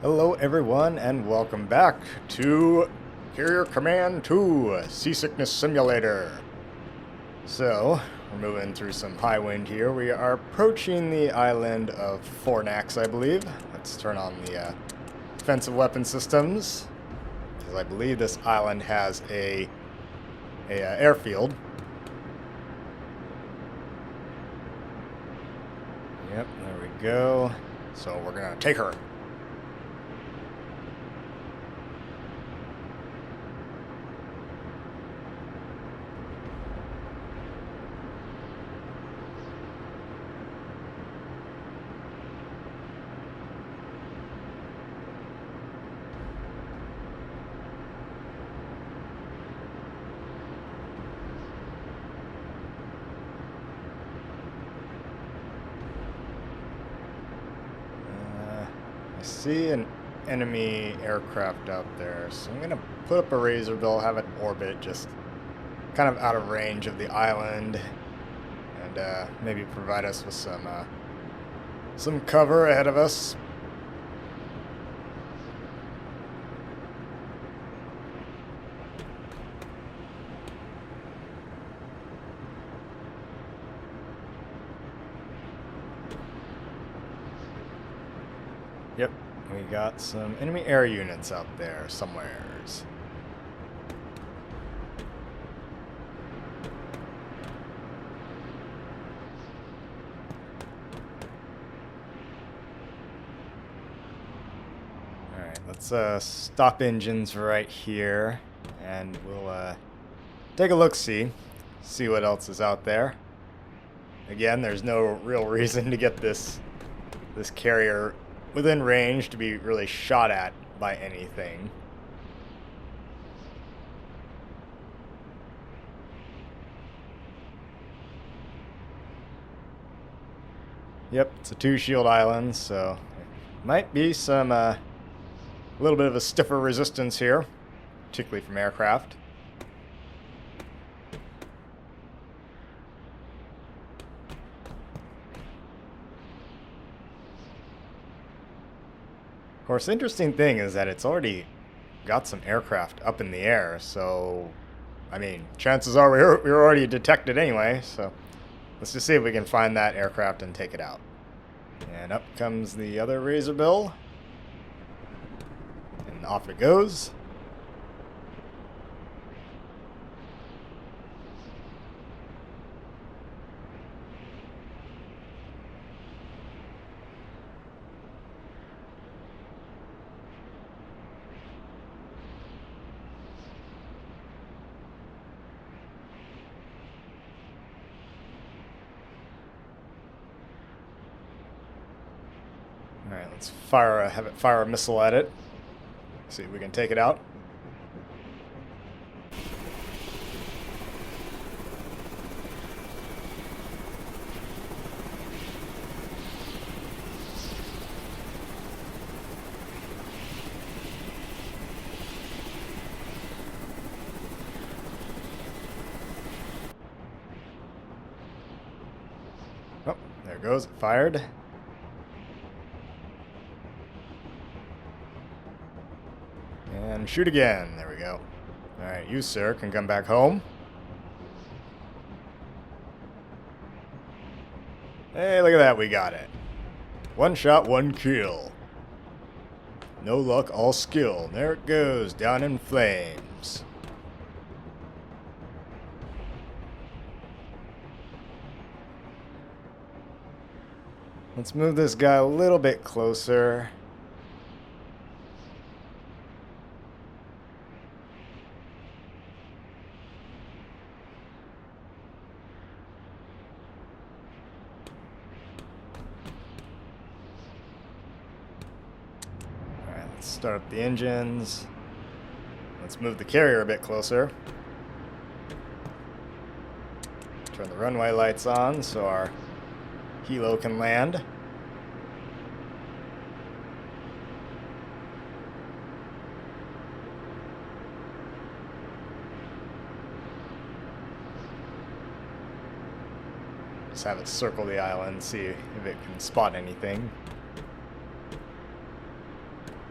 Hello everyone and welcome back to Carrier Command 2 Seasickness Simulator. So, we're moving through some high wind here. We are approaching the island of Fornax, I believe. Let's turn on the defensive weapon systems, because I believe this island has a airfield. Yep, there we go. So we're gonna take her. I see an enemy aircraft out there, so I'm gonna put up a razor bill, have it orbit just kind of out of range of the island, and maybe provide us with some cover ahead of us. Yep, we got some enemy air units out there somewheres. Alright, let's stop engines right here, and we'll take a look-see, see what else is out there. Again, there's no real reason to get this carrier within range to be really shot at by anything. Yep, it's a two-shield island, so there might be some a little bit of a stiffer resistance here, particularly from aircraft. Of course, the interesting thing is that it's already got some aircraft up in the air, so, I mean, chances are we're already detected anyway, so let's just see if we can find that aircraft and take it out. And up comes the other razor bill, and off it goes. Alright, let's have it fire a missile at it. See if we can take it out. Oh, there it goes, it fired. And shoot again. There we go. Alright, you, sir, can come back home. Hey, look at that. We got it. One shot, one kill. No luck, all skill. There it goes, down in flames. Let's move this guy a little bit closer. Let's start up the engines. Let's move the carrier a bit closer. Turn the runway lights on so our helo can land. Just have it circle the island, see if it can spot anything.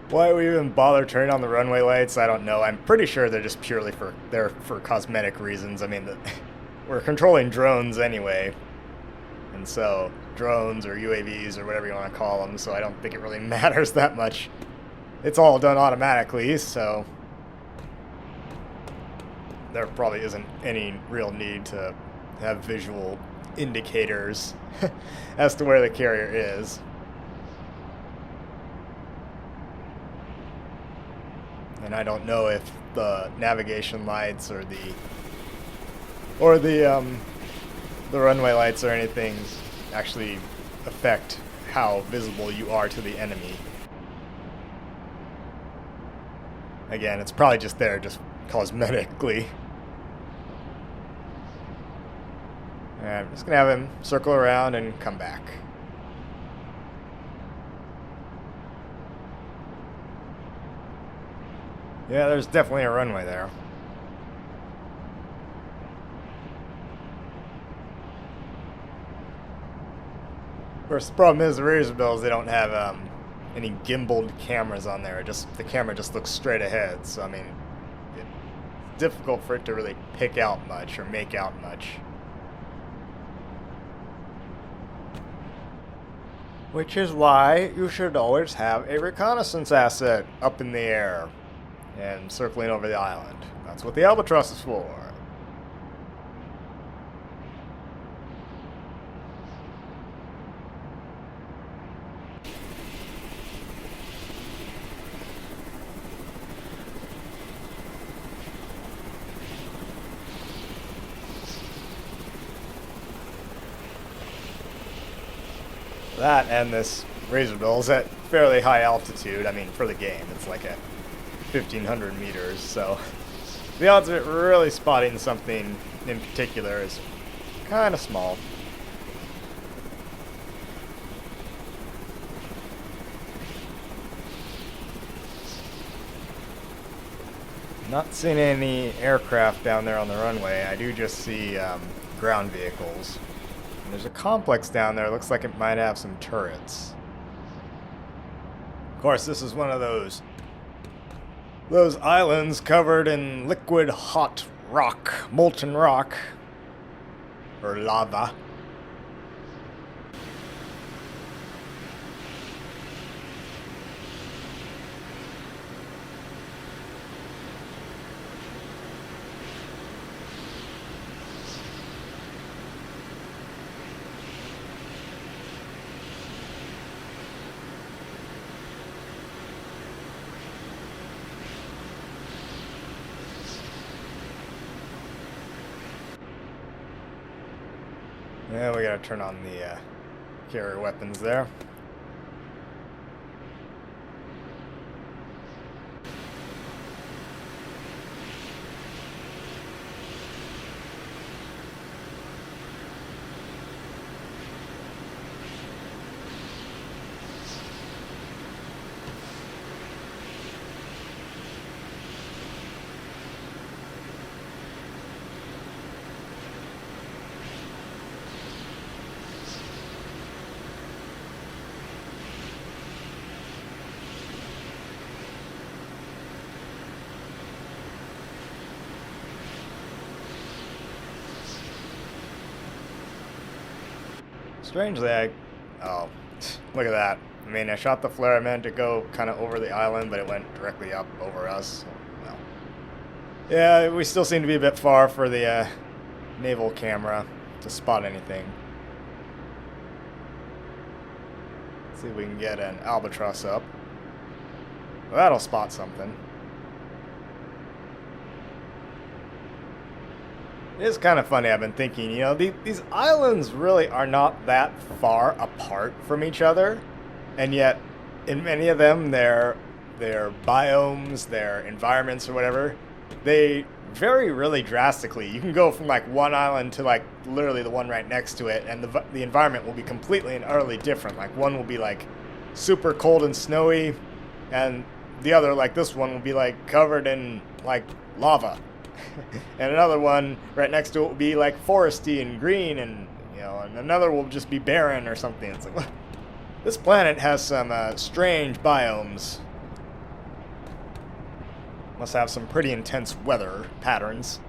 Why we even bother turning on the runway lights, I don't know. I'm pretty sure they're just purely for cosmetic reasons. I mean, we're controlling drones anyway, and so drones or UAVs or whatever you want to call them. So I don't think it really matters that much. It's all done automatically, so there probably isn't any real need to have visual indicators as to where the carrier is. And I don't know if the navigation lights or the runway lights or anything actually affect how visible you are to the enemy. Again, it's probably just there, just cosmetically. And I'm just gonna have him circle around and come back. Yeah, there's definitely a runway there. Of course, the problem is the Razorbills, they don't have any gimbaled cameras on there. The camera just looks straight ahead. So I mean, it's difficult for it to really pick out much or make out much. Which is why you should always have a reconnaissance asset up in the air and circling over the island. That's what the Albatross is for. That and this Razorbill is at fairly high altitude. I mean, for the game, it's like at 1,500 meters, so the odds of it really spotting something in particular is kind of small. Not seeing any aircraft down there on the runway. I do just see ground vehicles. And there's a complex down there. Looks like it might have some turrets. Of course, this is one of those islands covered in liquid hot rock, molten rock, or lava. Yeah, we gotta turn on the carrier weapons there. Strangely, oh, look at that. I mean, I shot the flare. I meant to go kind of over the island, but it went directly up over us. So, well. Yeah, we still seem to be a bit far for the naval camera to spot anything. Let's see if we can get an Albatross up. Well, that'll spot something. It is kind of funny, I've been thinking, you know, these islands really are not that far apart from each other, and yet in many of them, their biomes, their environments or whatever, they vary really drastically. You can go from like one island to like literally the one right next to it, and the environment will be completely and utterly different. Like one will be like super cold and snowy, and the other, like this one, will be like covered in like lava. And another one right next to it will be like foresty and green, and you know, and another will just be barren or something. It's like, what? This planet has some strange biomes. Must have some pretty intense weather patterns.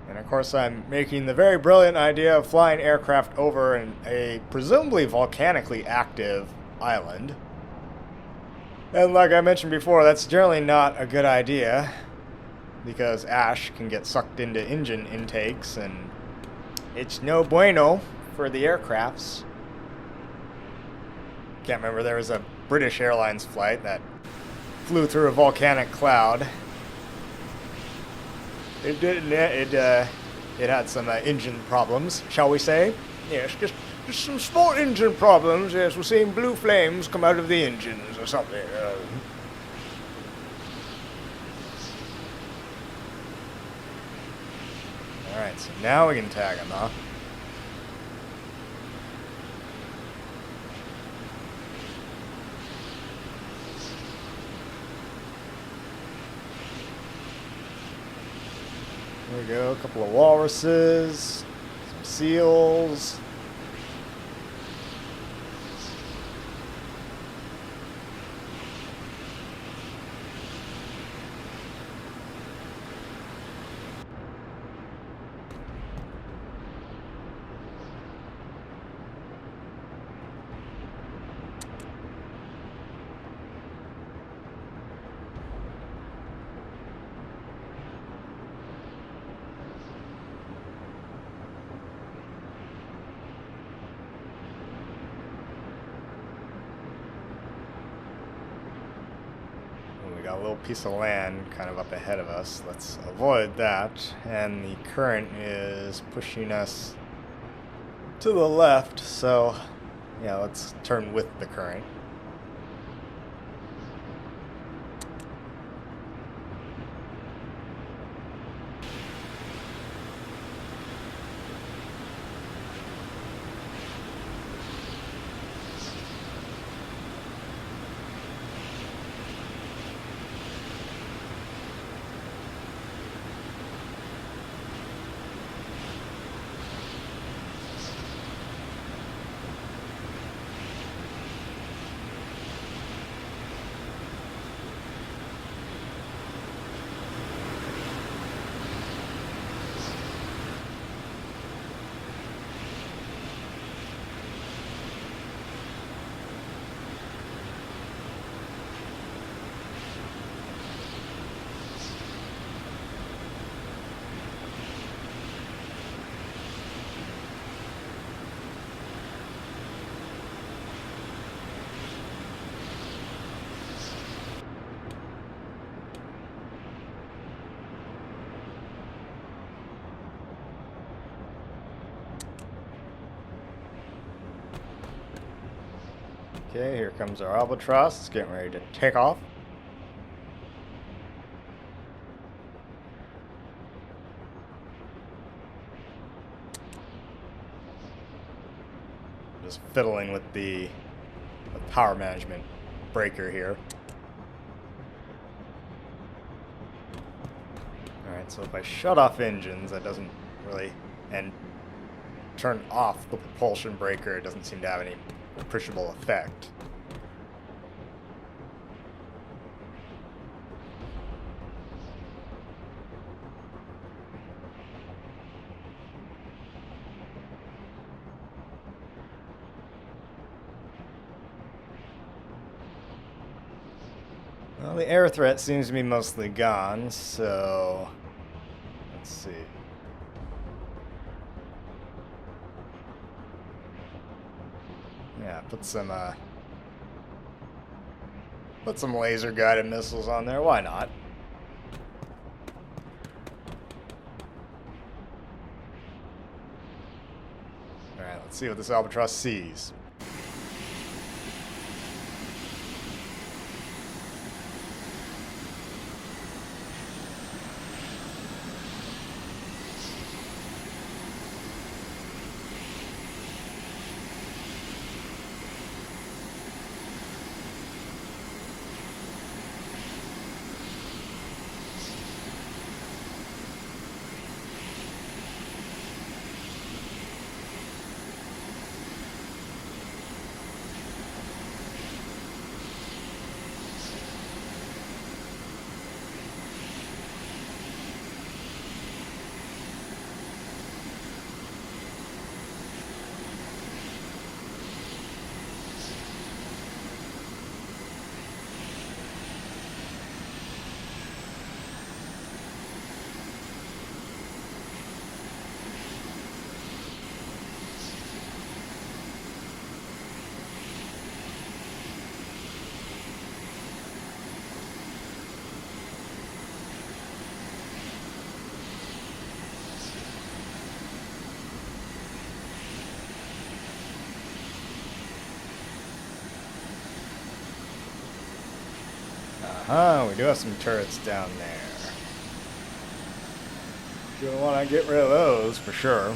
And of course I'm making the very brilliant idea of flying aircraft over a presumably volcanically active island. And like I mentioned before, that's generally not a good idea, because ash can get sucked into engine intakes, and it's no bueno for the aircrafts. Can't remember, there was a British Airlines flight that flew through a volcanic cloud. It had some engine problems, shall we say? Yes, just some small engine problems. Yes, we're seeing blue flames come out of the engines or something. Alright, so now we can tag him, huh? There we go, a couple of walruses, some seals. We got a little piece of land kind of up ahead of us. Let's avoid that. And the current is pushing us to the left, so yeah, let's turn with the current. Okay, here comes our albatross. It's getting ready to take off. Just fiddling with the power management breaker here. Alright, so if I shut off engines, that doesn't really, and turn off the propulsion breaker, it doesn't seem to have any appreciable effect. Well, the air threat seems to be mostly gone, so let's see. Yeah, put some laser guided missiles on there. Why not? All right, let's see what this albatross sees. Uh-huh, we do have some turrets down there. Gonna want to get rid of those for sure.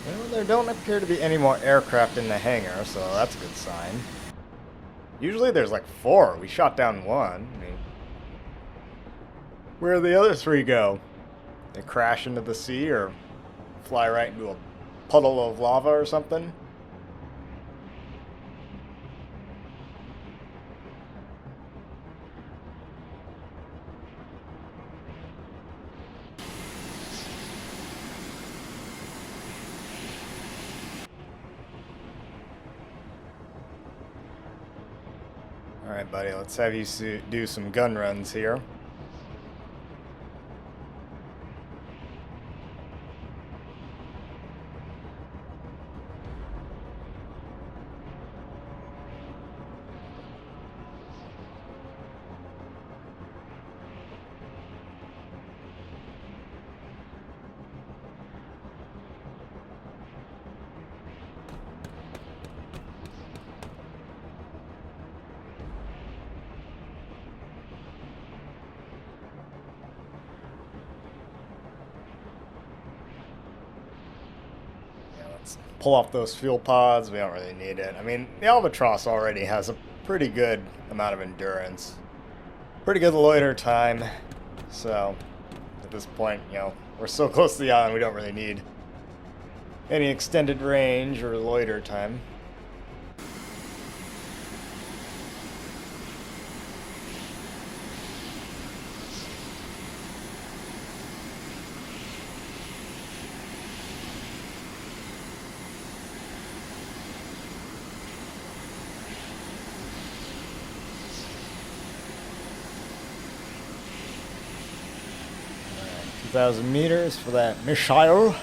Well, there don't appear to be any more aircraft in the hangar, so that's a good sign. Usually there's like 4. We shot down 1. I mean, where'd the other 3 go? They crash into the sea or fly right into a puddle of lava or something? Alright, buddy, let's have you do some gun runs here. Pull off those fuel pods. We don't really need it. I mean, the Albatross already has a pretty good amount of endurance. Pretty good loiter time. So, at this point, you know, we're so close to the island, we don't really need any extended range or loiter time. Alright, 2,000 meters for that missile.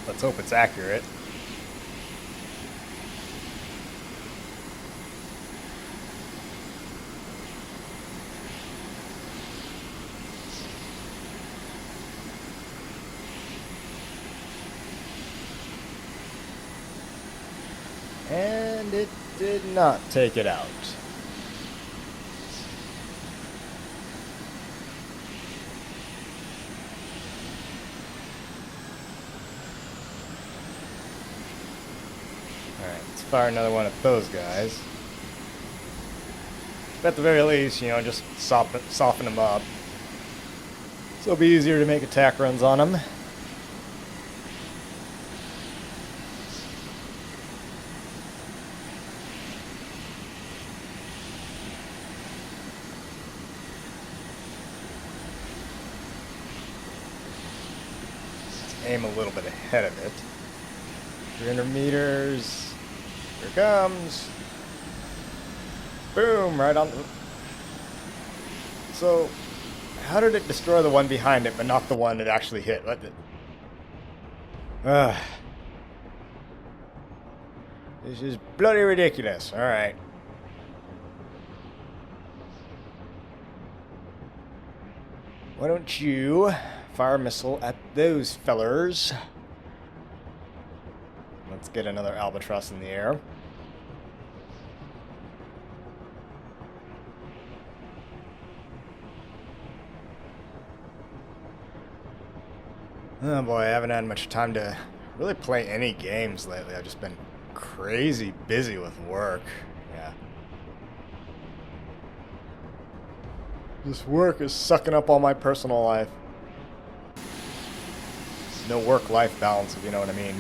Let's hope it's accurate. And it did not take it out. Alright, let's fire another one at those guys. At the very least, you know, just soften them up. So it'll be easier to make attack runs on them. Aim a little bit ahead of it. 300 meters. Here it comes. Boom! Right on the... So, how did it destroy the one behind it, but not the one it actually hit? What the... This is bloody ridiculous. Alright. Why don't you fire a missile at those fellers? Let's get another Albatross in the air. Oh boy, I haven't had much time to really play any games lately. I've just been crazy busy with work. Yeah. This work is sucking up all my personal life. No work-life balance, if you know what I mean.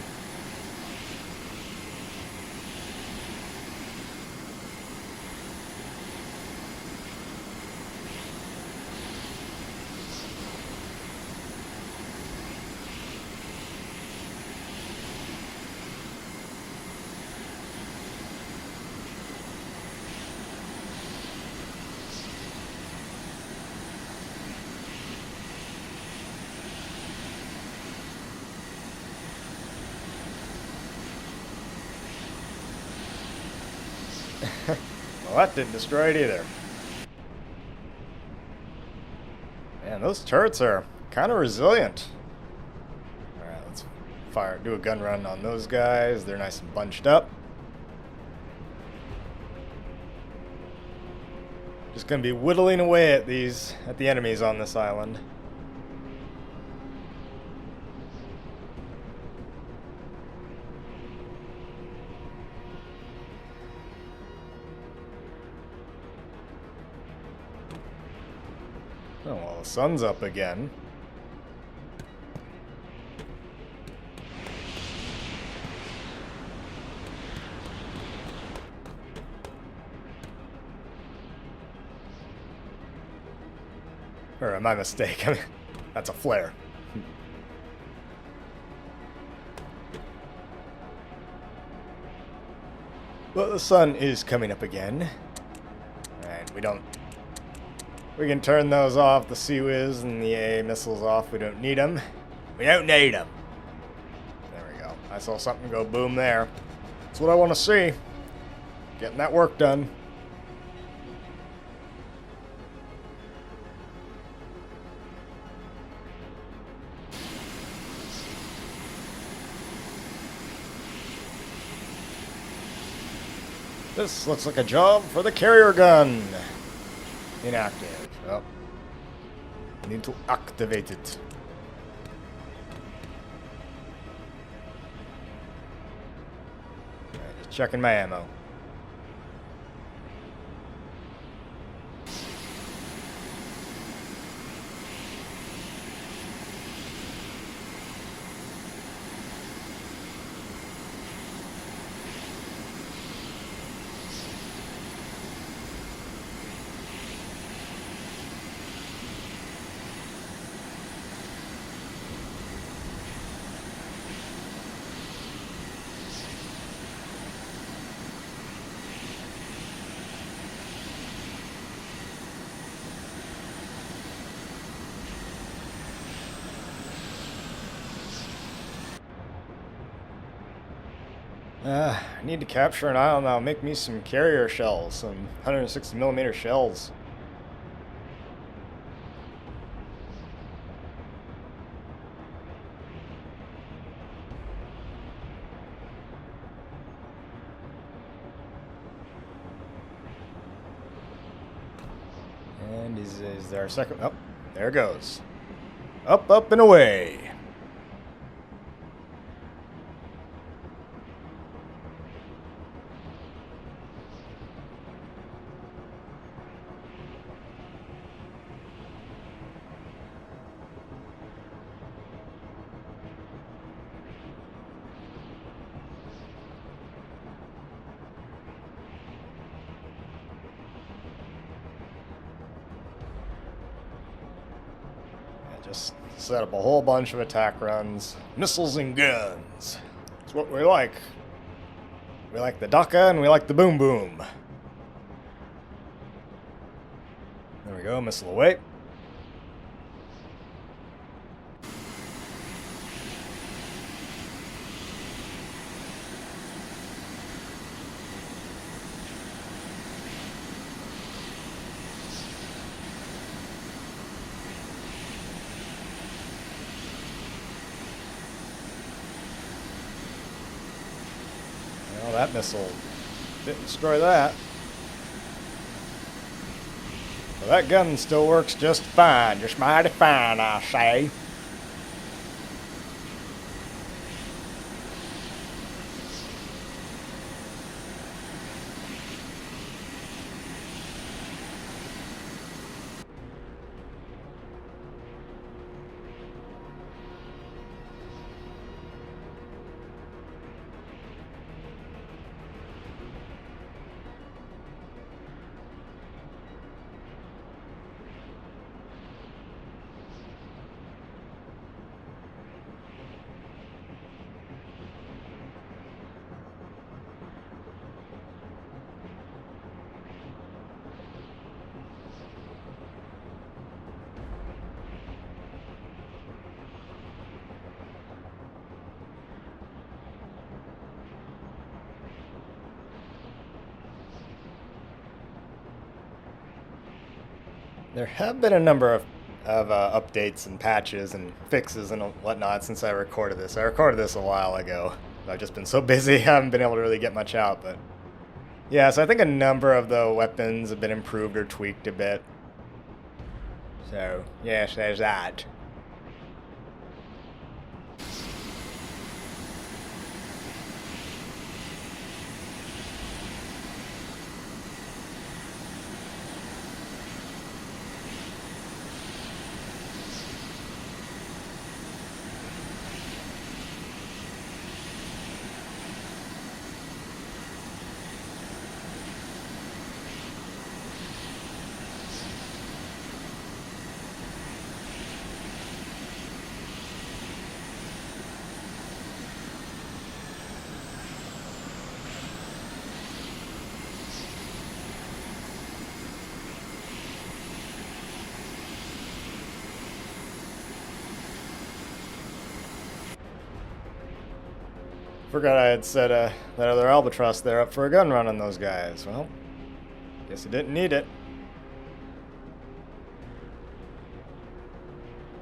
Well, that didn't destroy it either. Man, those turrets are kind of resilient. Alright, let's do a gun run on those guys. They're nice and bunched up. Just gonna be whittling away at the enemies on this island. Oh, well, the sun's up again. Or my mistake. I mean, that's a flare. Well, the sun is coming up again. Alright, we can turn those off, the Sea-Wiz and the AA missiles off. We don't need them. We don't need them. There we go. I saw something go boom there. That's what I want to see. Getting that work done. This looks like a job for the carrier gun. Inactive. Oh. Need to activate it. Right, just checking my ammo. I need to capture an island that'll make me some carrier shells, some 160mm shells. And is there a second? Oh, there it goes. Up, up, and away. Just set up a whole bunch of attack runs. Missiles and guns. That's what we like. We like the Daka and we like the boom boom. There we go, missile away. Well, that missile didn't destroy that. Well, that gun still works just fine. Just mighty fine, I say. There have been a number of updates and patches and fixes and whatnot since I recorded this. I recorded this a while ago. I've just been so busy, I haven't been able to really get much out, but... Yeah, so I think a number of the weapons have been improved or tweaked a bit. So, yes, there's that. Forgot I had said that other albatross there up for a gun run on those guys. Well, guess he didn't need it.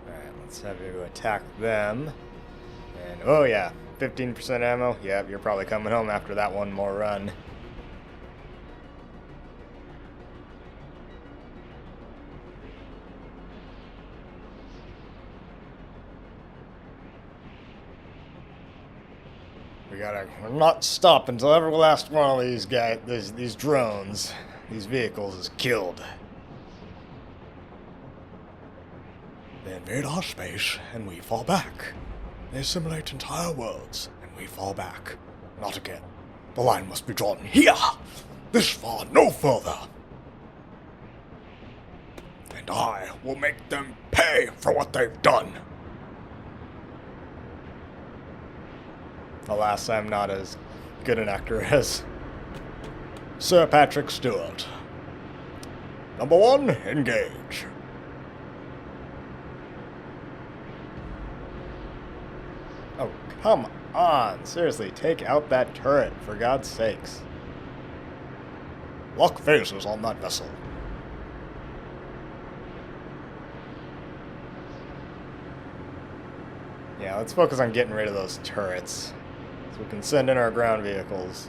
Alright, let's have you attack them. And, oh yeah, 15% ammo. Yep, you're probably coming home after that one more run. We're not stopping until every last one of these guys, these drones, these vehicles is killed. They invade our space, and we fall back. They assimilate entire worlds, and we fall back. Not again. The line must be drawn here! This far, no further! And I will make them pay for what they've done! Alas, I'm not as good an actor as Sir Patrick Stewart. Number 1, engage. Oh, come on. Seriously, take out that turret, for God's sakes. Lock phasers on that vessel. Yeah, let's focus on getting rid of those turrets. We can send in our ground vehicles.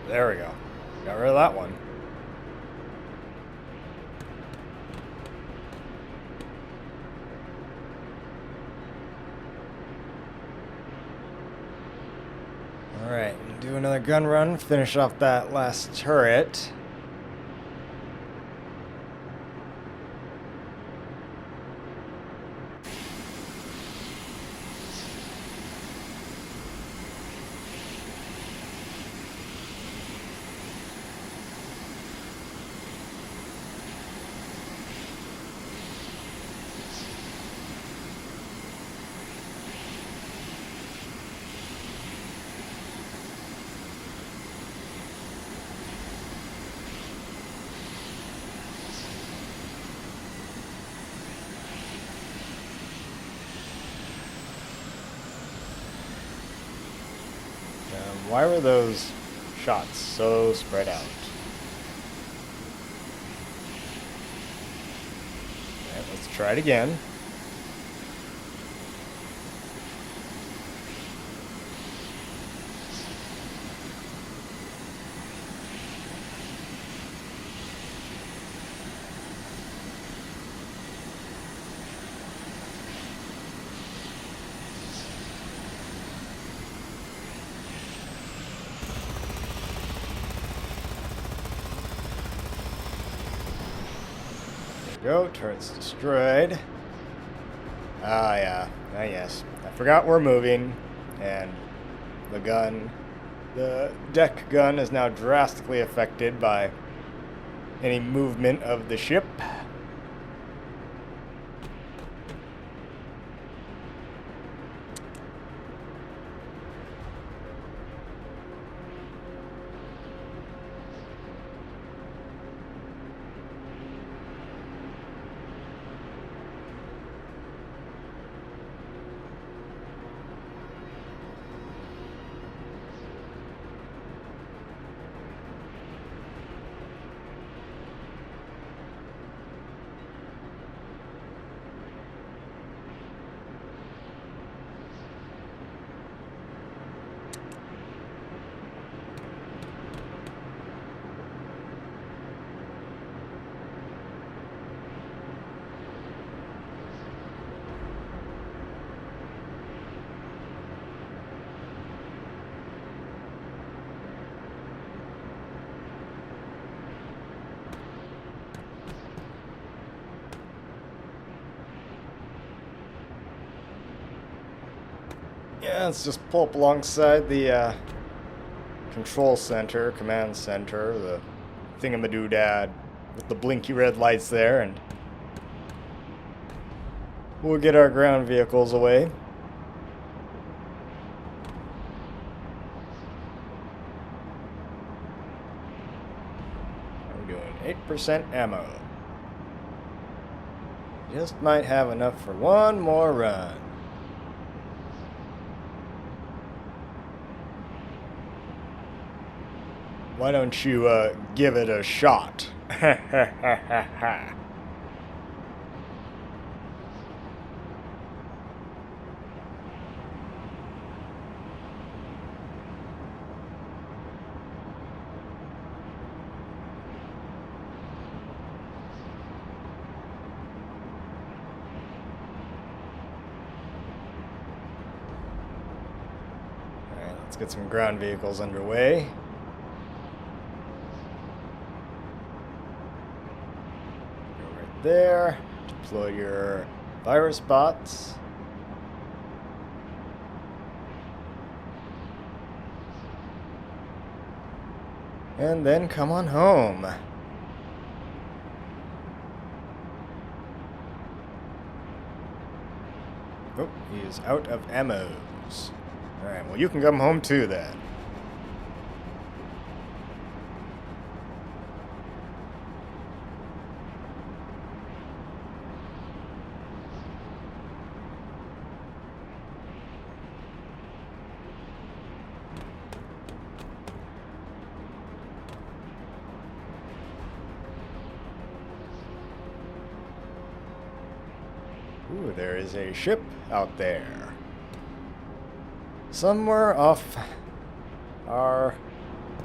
There we go. Got rid of that one. Alright, do another gun run, finish off that last turret. Why were those shots so spread out? Alright, let's try it again. Go, turret's destroyed. Ah, yeah. Ah, yes. I forgot we're moving, and the deck gun is now drastically affected by any movement of the ship. Yeah, let's just pull up alongside the control center, command center, the thingamadoodad with the blinky red lights there, and we'll get our ground vehicles away. We're doing 8% ammo. Just might have enough for one more run. Why don't you give it a shot? Ha ha ha ha ha. Alright, let's get some ground vehicles underway. There, deploy your virus bots. And then come on home. Oh, he is out of ammos. Alright, well you can come home too then. Ooh, there is a ship out there. Somewhere off our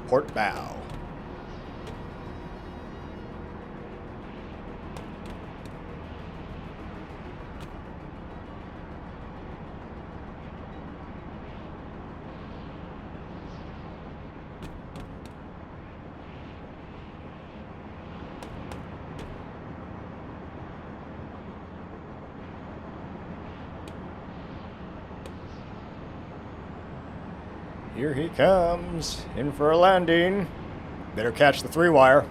port bow. Here he comes, in for a landing. Better catch the 3-wire.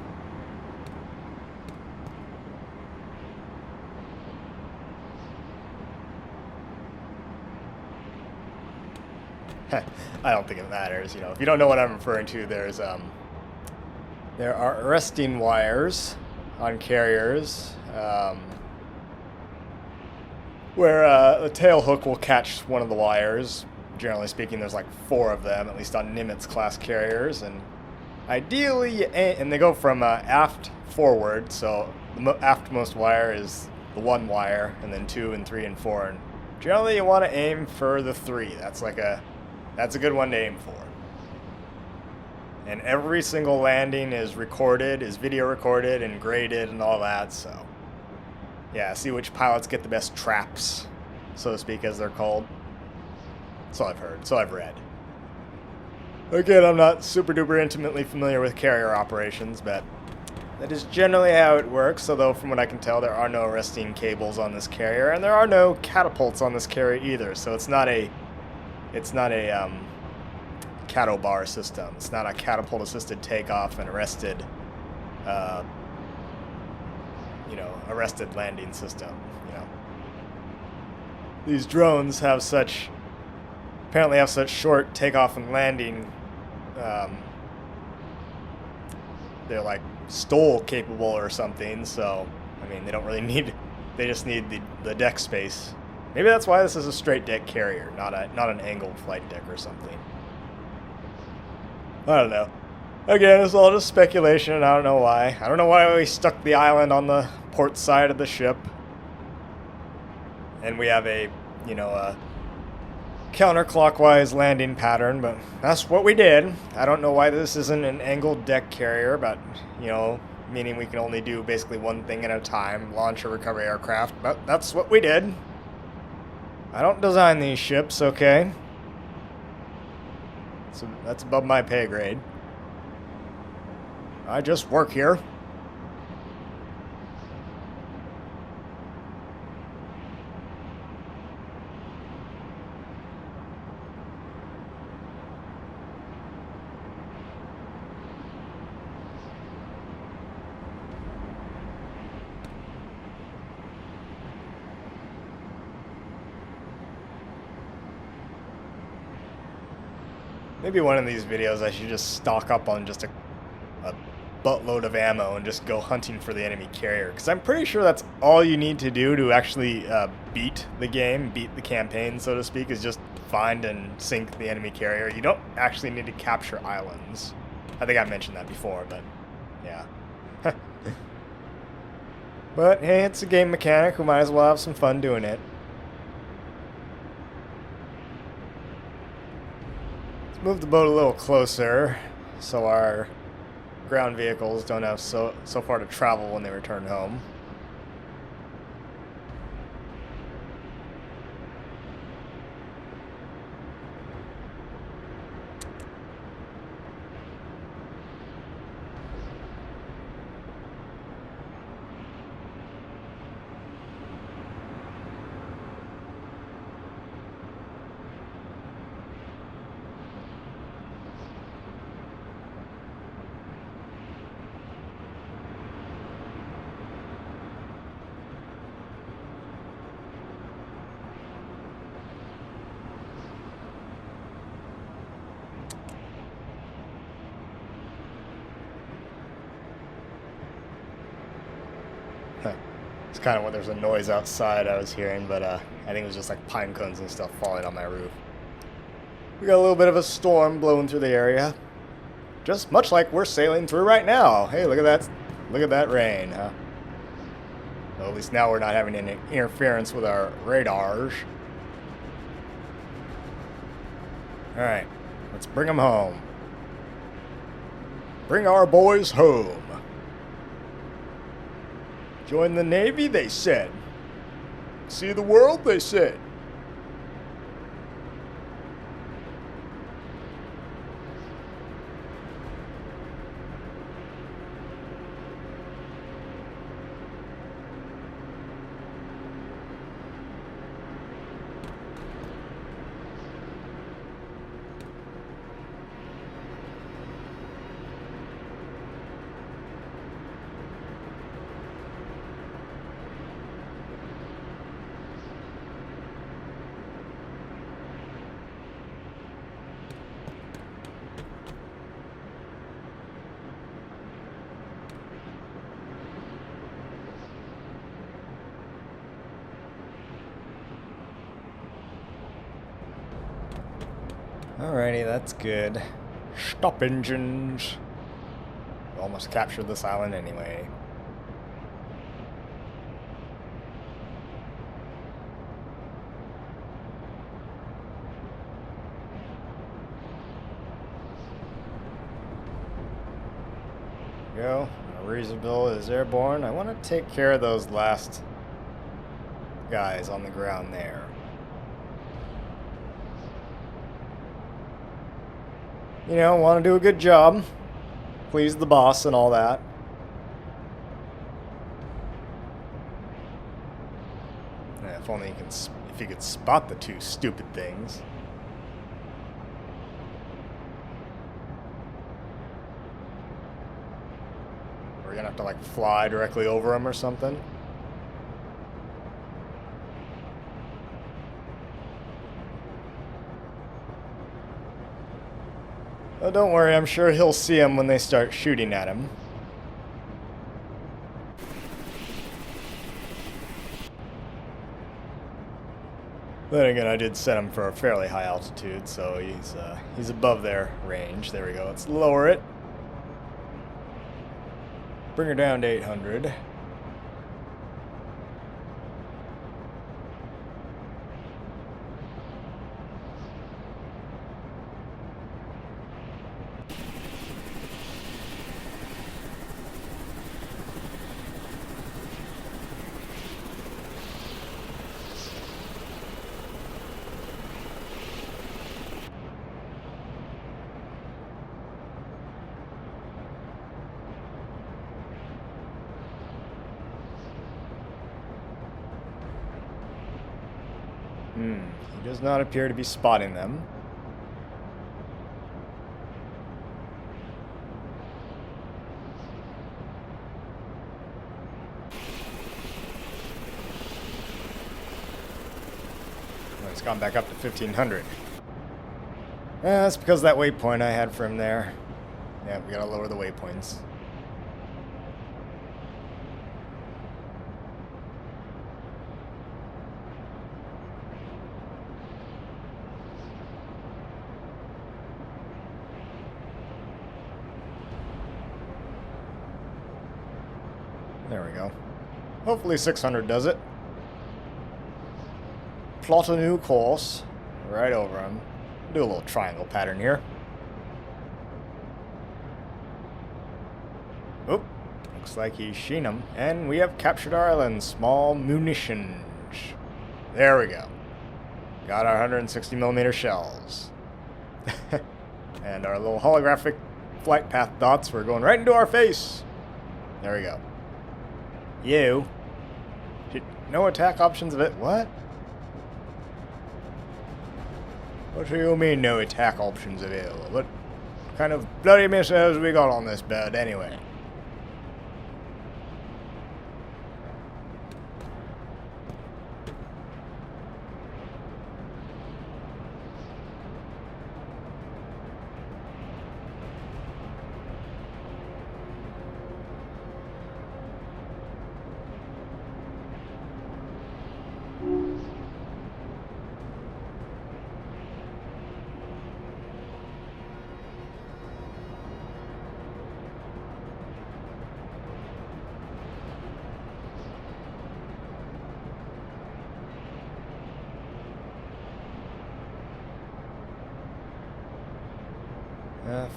I don't think it matters, you know. If you don't know what I'm referring to, there are arresting wires on carriers, where the tail hook will catch one of the wires. Generally speaking, there's like 4 of them, at least on Nimitz class carriers, and ideally, and they go from aft forward, so the aftmost wire is the 1 wire, and then 2 and 3 and 4, and generally you want to aim for the 3. That's a good one to aim for. And every single landing is recorded, is video recorded and graded and all that, so yeah, see which pilots get the best traps, so to speak, as they're called. So I've heard, so I've read. Again, I'm not super duper intimately familiar with carrier operations, but That is generally how it works, although from what I can tell, there are no arresting cables on this carrier, and there are no catapults on this carrier either. So it's not a cattle bar system. It's not a catapult-assisted takeoff and arrested, arrested landing system. These drones apparently have such short takeoff and landing. They're like STOL capable or something. So, I mean, they don't really need. They just need the deck space. Maybe that's why this is a straight deck carrier, not an angled flight deck or something. I don't know. Again, it's all just speculation, and I don't know why. I don't know why we stuck the island on the port side of the ship. And we have a counterclockwise landing pattern, but that's what we did. I don't know why this isn't an angled deck carrier, but, meaning we can only do basically one thing at a time, launch or recover aircraft, but that's what we did. I don't design these ships, okay? So that's above my pay grade. I just work here. Maybe one of these videos I should just stock up on just a buttload of ammo and just go hunting for the enemy carrier. Because I'm pretty sure that's all you need to do to actually beat the game, beat the campaign, so to speak, is just find and sink the enemy carrier. You don't actually need to capture islands. I think I mentioned that before, but yeah. But hey, it's a game mechanic who might as well have some fun doing it. Move the boat a little closer so our ground vehicles don't have so far to travel when they return home. It's kind of when there's a noise outside I was hearing, but I think it was just like pine cones and stuff falling on my roof. We got a little bit of a storm blowing through the area, just much like we're sailing through right now. Hey, look at that! Look at that rain, huh? Well, at least now we're not having any interference with our radars. All right, let's bring them home. Bring our boys home. Join the Navy, they said. See the world, they said. Alrighty, that's good. Stop engines. We almost captured this island anyway. Go. Reasonable is airborne. I want to take care of those last guys on the ground there. Want to do a good job. Please the boss and all that. If only if you could spot the two stupid things. We're gonna have to like fly directly over them or something. Oh, don't worry, I'm sure he'll see them when they start shooting at him. Then again, I did set him for a fairly high altitude, so he's above their range. There we go. Let's lower it. Bring her down to 800. He does not appear to be spotting them. Oh, he's gone back up to 1500. Yeah, that's because of that waypoint I had for him there. Yeah, we gotta lower the waypoints. There we go. Hopefully 600 does it. Plot a new course. Right over him. Do a little triangle pattern here. Oop. Looks like he's seen him. And we have captured our island. Small munitions. There we go. Got our 160mm shells. And our little holographic flight path dots were going right into our face. There we go. You. No attack options of it. What? What do you mean no attack options available? What kind of bloody missiles we got on this bed anyway?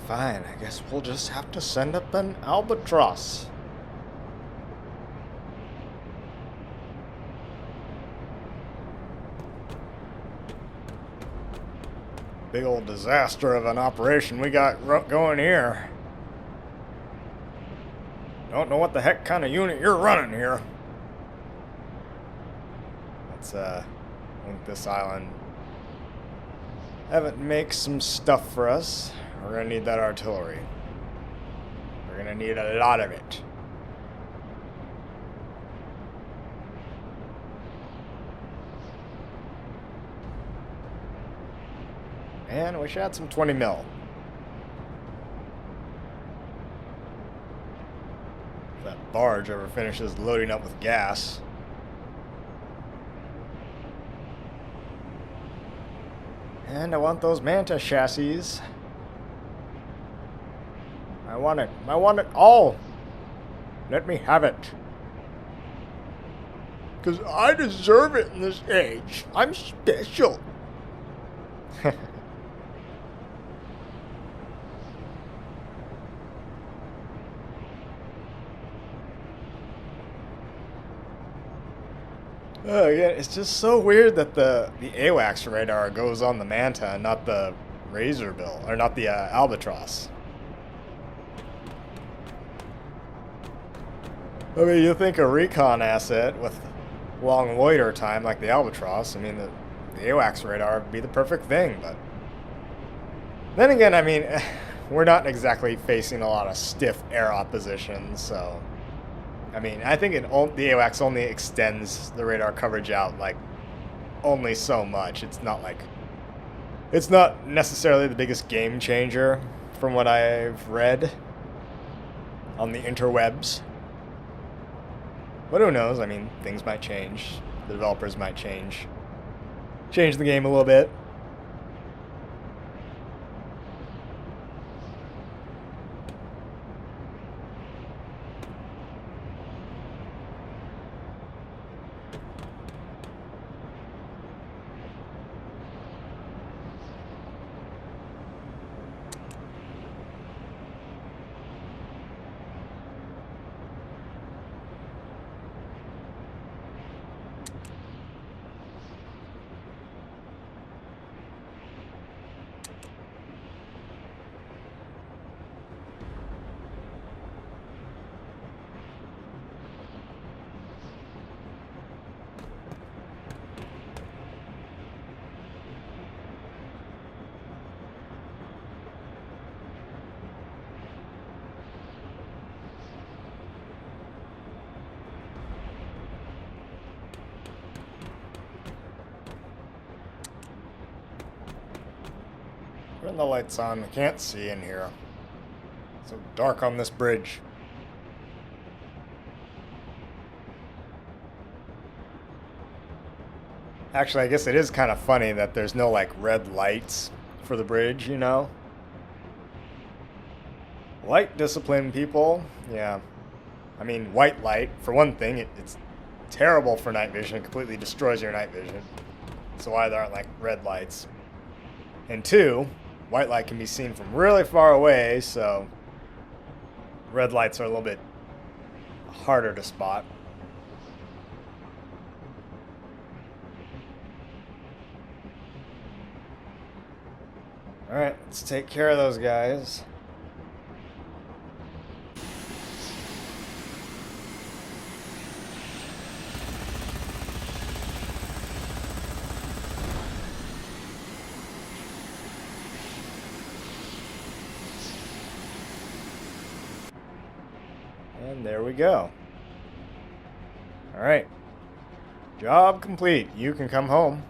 Fine, I guess we'll just have to send up an albatross. Big old disaster of an operation we got going here. Don't know what the heck kind of unit you're running here. Let's link this island. Have it make some stuff for us. We're gonna need that artillery. We're gonna need a lot of it. And we should add some 20 mil. If that barge ever finishes loading up with gas. And I want those Manta chassis. I want it. I want it all. Let me have it. Because I deserve it in this age. I'm special. Yeah, it's just so weird that the AWACS radar goes on the Manta and not the Razorbill, or not the Albatross. I mean, you think a recon asset with long loiter time like the Albatross, I mean, the AWACS radar would be the perfect thing, but then again, I mean, we're not exactly facing a lot of stiff air opposition, so I mean, I think the AWACS only extends the radar coverage out like only so much. It's not necessarily the biggest game changer from what I've read on the interwebs. But who knows? I mean, things might change. The developers might change the game a little bit. Turn the lights on. I can't see in here. It's so dark on this bridge. Actually, I guess it is kind of funny that there's no, like, red lights for the bridge, you know? Light discipline, people. Yeah. I mean, white light, for one thing, it's terrible for night vision. It completely destroys your night vision. So why there aren't, like, red lights. And two, white light can be seen from really far away, so red lights are a little bit harder to spot. Alright, let's take care of those guys. And there we go. Alright. Job complete. You can come home.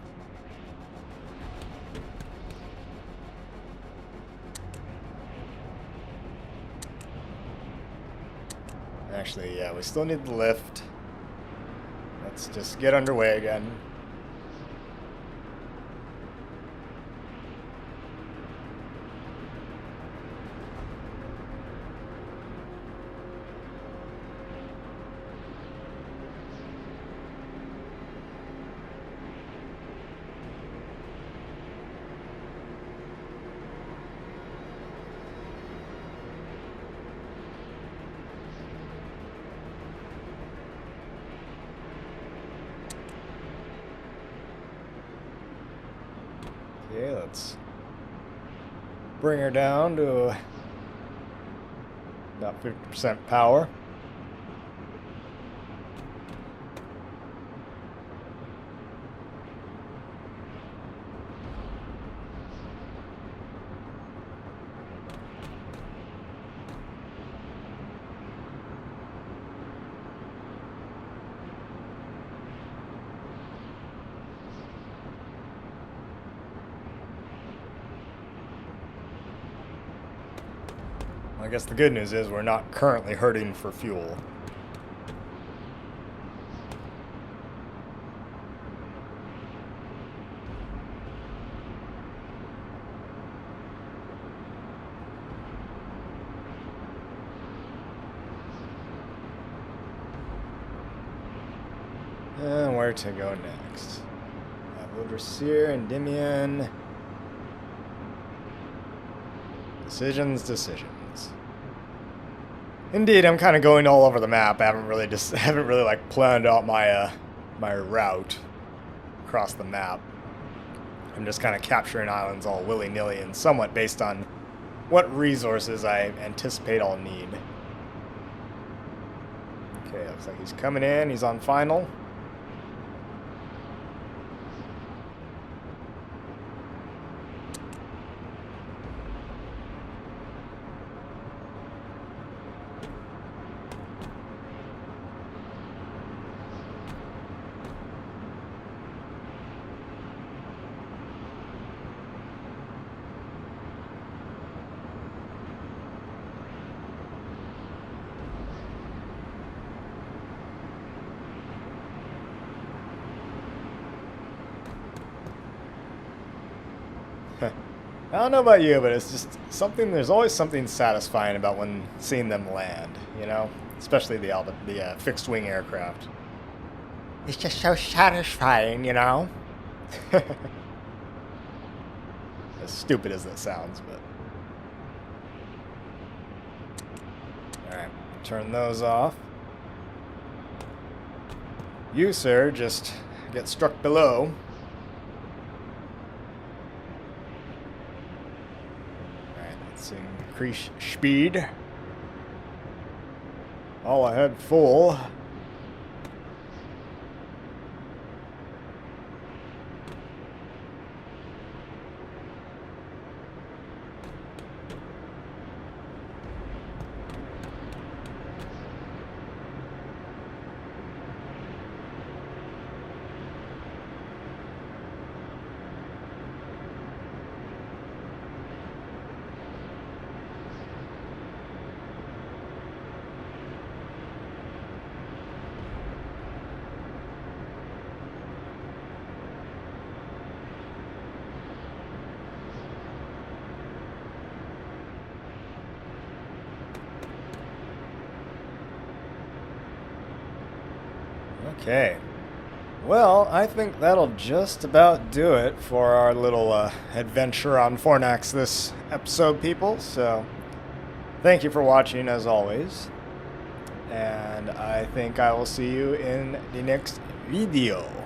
Actually, yeah, we still need the lift. Let's just get underway again. Okay, let's bring her down to about 50% power. I guess the good news is we're not currently hurting for fuel. And where to go next? Vaudressier, Endymion. Decisions. Indeed, I'm kind of going all over the map. I haven't really like planned out my my route across the map. I'm just kind of capturing islands all willy-nilly and somewhat based on what resources I anticipate I'll need. Okay, looks like he's coming in. He's on final. I don't know about you, but it's just something. There's always something satisfying about when seeing them land. You know, especially the fixed wing aircraft. It's just so satisfying, you know. As stupid as that sounds, but all right, turn those off. You, sir, just get struck below. Alright, let's increase speed. All ahead full. Okay. Well, I think that'll just about do it for our little adventure on Fornax this episode, people. So, thank you for watching as always. And I think I will see you in the next video.